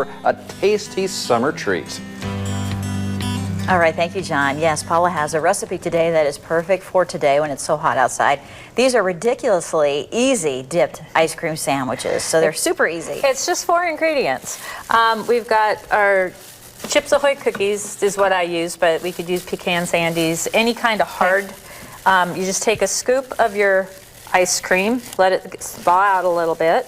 for a tasty summer treat. All right, thank you, John. Yes, Paula has a recipe today that is perfect for today when it's so hot outside. These are ridiculously easy dipped ice cream sandwiches, so they're super easy. It's just 4 ingredients. We've got our Chips Ahoy cookies is what I use, but we could use pecan sandies, any kind of hard. You just take a scoop of your ice cream, let it thaw out a little bit,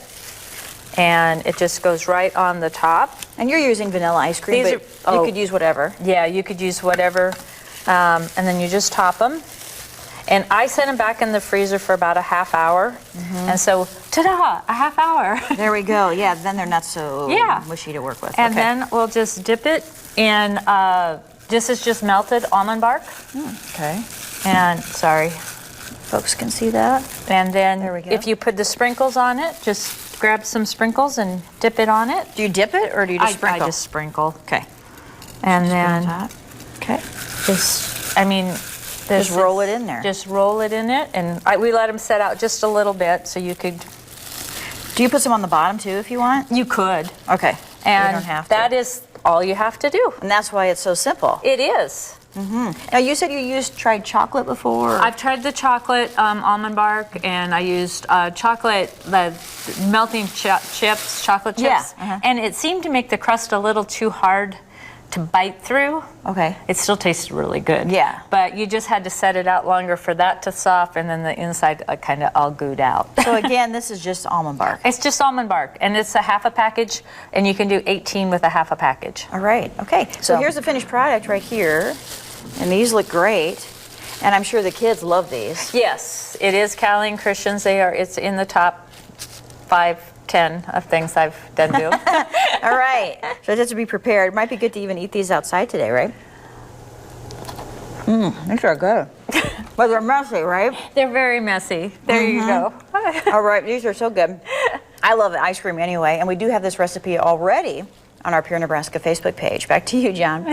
and it just goes right on the top. And you're using vanilla ice cream, but you could use whatever. Yeah, you could use whatever. And then you just top them. And I set them back in the freezer for about a half hour. And so, ta-da, a half hour. There we go. Yeah, then they're not so mushy to work with. And then we'll just dip it in, this is just melted almond bark. Okay. And, sorry. Folks can see that. And then There we go. if you put the sprinkles on it, just grab some sprinkles and dip it on it. Do you dip it or do you just sprinkle? I just sprinkle. Okay. And then Okay. just roll it in there. Just roll it in it, and we let them set out just a little bit so you could. Do you put some on the bottom too if you want? You could. Okay. And you don't have to. that is all you have to do. And that's why it's so simple. It is. Now you said you tried chocolate before. I've tried the chocolate almond bark, and I used chocolate, the melting chips, chocolate chips, and it seemed to make the crust a little too hard to bite through. Okay. It still tasted really good. Yeah. But you just had to set it out longer for that to soften, and then the inside kind of all gooed out. So again, this is just almond bark. It's just almond bark, and it's a half a package, and you can do 18 with a half a package. All right. Okay. So here's the finished product right here, and these look great, and I'm sure the kids love these. Yes, it is Cali and Christians. It's in the top 5, 10 of things I've done do. All right. So just to be prepared. It might be good to even eat these outside today, right? These are good. But they're messy, right? They're very messy. There you go. All right. These are so good. I love ice cream anyway, and we do have this recipe already on our Pure Nebraska Facebook page. Back to you, John.